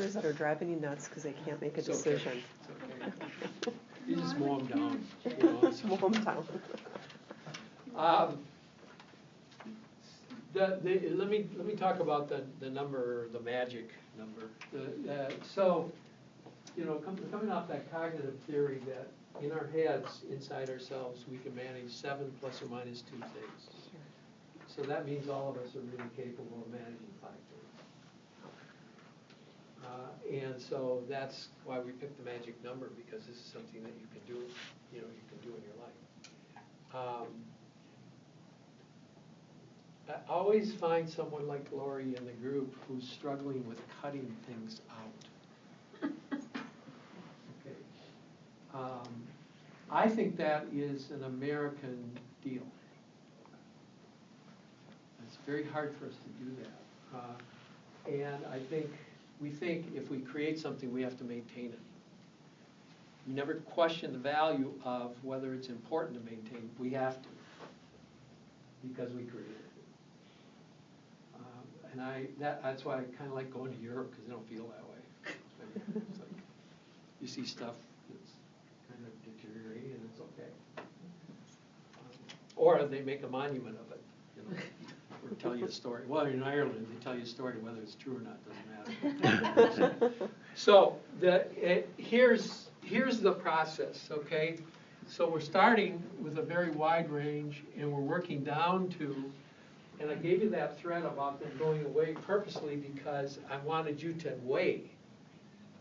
coworkers that are driving you nuts because they can't make a decision. Okay. It's okay. You just mow them down. Mow them down. Let me talk about the number, the magic number. So, coming off that cognitive theory that in our heads, inside ourselves, we can manage 7 plus or minus 2 things. So that means all of us are really capable of managing 5 things. And so that's why we picked the magic number, because this is something that you can do, you can do in your life. I always find someone like Lori in the group who's struggling with cutting things out. Okay. I think that is an American deal. It's very hard for us to do that. And we think if we create something, we have to maintain it. We never question the value of whether it's important to maintain. We have to, because we created it. And that's why I kind of like going to Europe, because they don't feel that way. It's like you see stuff that's kind of deteriorating, and it's okay. Or they make a monument of it, or tell you a story. Well, in Ireland, they tell you a story, whether it's true or not doesn't matter. So here's the process, okay? So we're starting with a very wide range, and we're working down to. And I gave you that thread about them going away purposely because I wanted you to weigh.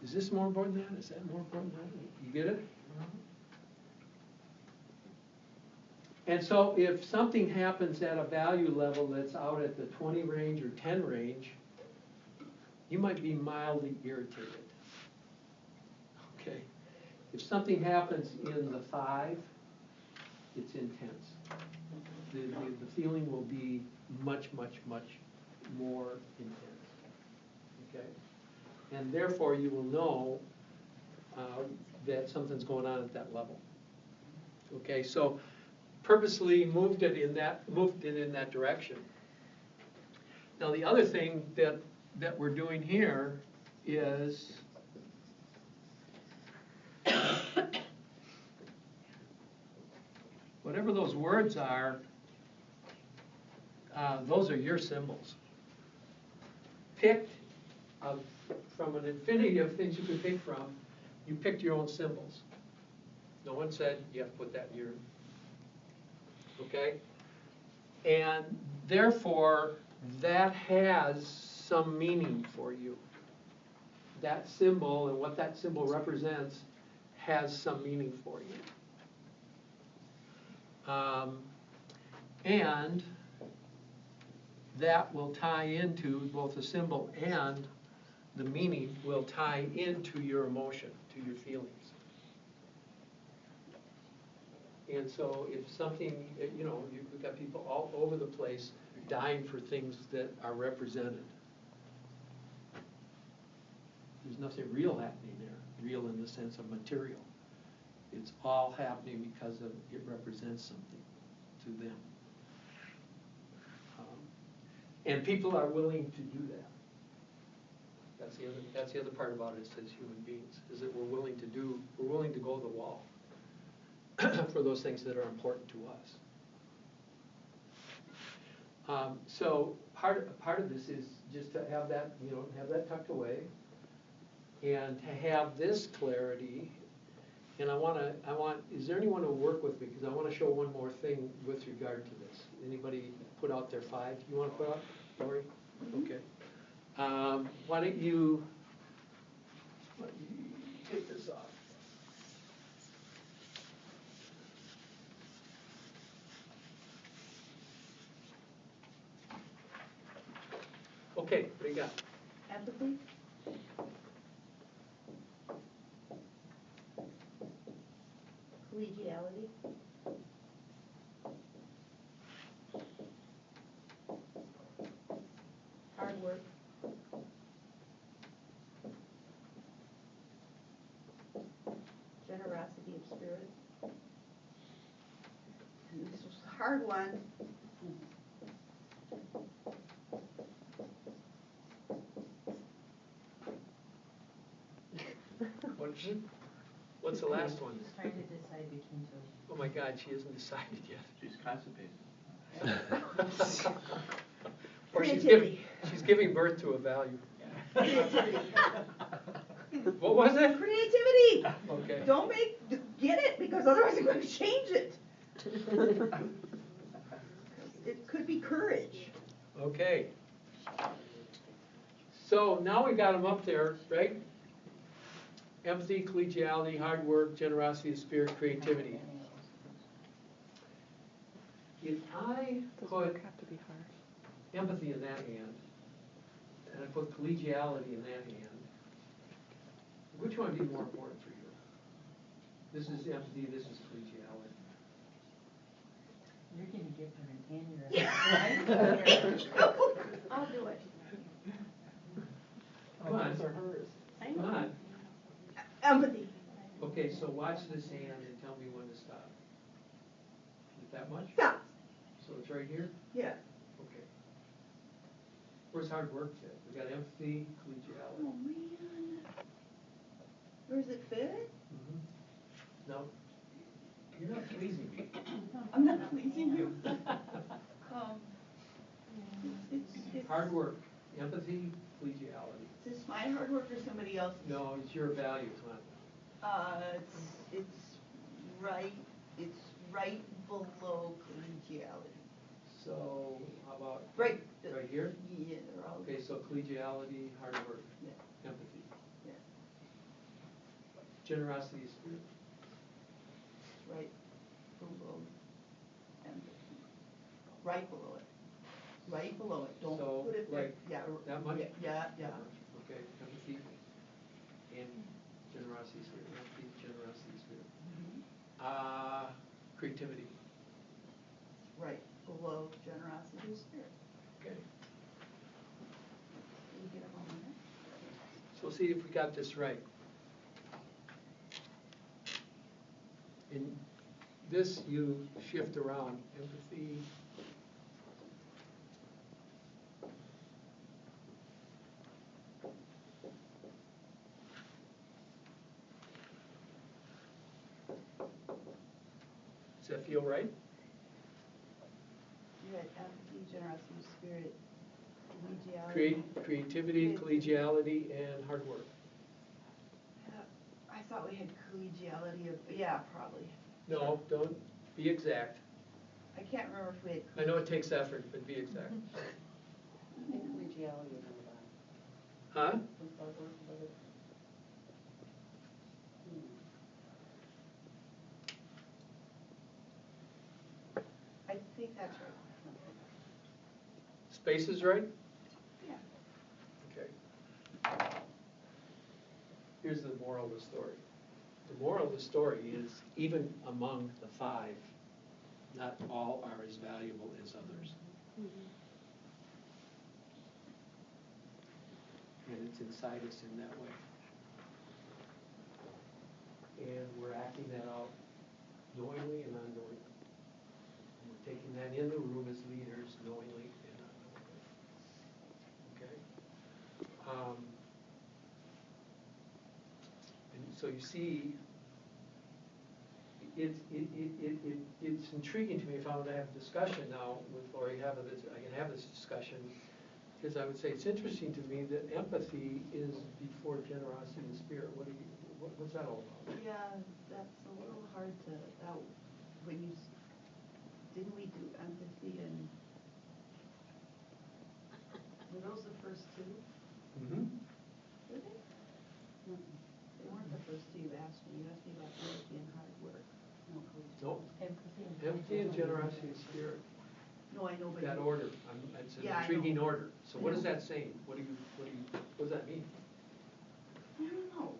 Is this more important than that? Is that more important than that? You get it? And so if something happens at a value level that's out at the 20 range or 10 range, you might be mildly irritated. Okay. If something happens in the 5, it's intense. The feeling will be much, much, much more intense, okay? And therefore, you will know that something's going on at that level, okay? So, purposely moved it in that direction. Now, the other thing that we're doing here is whatever those words are. Those are your symbols. Picked from an infinity of things you can pick from, you picked your own symbols. No one said you have to put that in your, okay? And therefore, that has some meaning for you. That symbol and what that symbol represents has some meaning for you. And that will tie into both the symbol and the meaning will tie into your emotion, to your feelings. And so if something, you've got people all over the place dying for things that are represented. There's nothing real happening there, real in the sense of material. It's all happening because it represents something to them. And people are willing to do that. That's the other part about it as human beings, is that we're willing to go to the wall for those things that are important to us. So part of this is just to have that, have that tucked away, and to have this clarity. And is there anyone who will work with me? Because I want to show one more thing with regard to this. Anybody put out their 5? You want to put out, Lori? Okay. Why don't you take this off? Okay, what do you got? Empathy. Collegiality. Hard work. Generosity of spirit. And this was a hard one. What is it? What's the last one? She's trying to decide between two. Oh my God, she hasn't decided yet. She's constipated. Or she's Creativity. giving birth to a value. Creativity. What was it? Creativity. Okay. Don't get it, because otherwise I'm gonna change it. It could be courage. Okay. So now we got them up there, right? Empathy, collegiality, hard work, generosity of spirit, creativity. If I Does put work have to be hard? empathy in that hand, and I put collegiality in that hand, which one would be more important for you? This is empathy, this is collegiality. You're gonna give her an aneurysm. I'll do it. Come on, hers. come on. Empathy. Okay, so watch this hand and tell me when to stop. Is it that much? Stop. So it's right here? Yeah. Okay. Where's hard work fit? We got empathy, Oh, collegiality. man. Where does it fit? Mm-hmm. No, you're not pleasing me. I'm not pleasing you. It's, Hard work, empathy, collegiality. is this my hard work or somebody else's? No, it's your value, come on. It's right below collegiality. So, how about? Right. Right here? Yeah, they're all. Okay, so collegiality, hard work, Yeah, empathy. yeah, Generosity of spirit. it's right below empathy. Right below it. Right below it, don't So, put it there. like, Yeah. that much? Yeah, yeah. Okay, empathy and generosity of spirit, empathy, generosity of spirit. Creativity. Right below generosity of spirit. Okay. Did you get it all in there? So see if we got this right. In this, you shift around empathy. Does that feel right? You had empathy, generosity of spirit, collegiality. Creativity, collegiality, and hard work. I thought we had collegiality of, yeah, probably. No, don't be exact. I can't remember if we had. I know it takes effort, but be exact. I think collegiality is on the bottom. Huh? With hard work, but it- I think that's right. Space is right? Yeah. Okay. Here's the moral of the story. The moral of the story is, even among the five, not all are as valuable as others. And it's inside us in that way. And we're acting that out knowingly and unknowingly. And we're taking that in the room as leaders knowingly and unknowingly. Okay? And so you see, it's intriguing to me if I were to have a discussion now with Lori, I can have this discussion, because I would say it's interesting to me that empathy is before generosity and spirit. What's that all about? Yeah, that's a little hard to, when you, didn't we do empathy and, were those the first two? Mm-hmm. Were they? No, they weren't the first two you asked me. You asked me about empathy and hard work. No, Nope. Empathy Empathy and generosity and spirit. No, I know, but. That you- order. It's an Yeah, I intriguing know. order. So what is that saying? What does that mean? I don't know.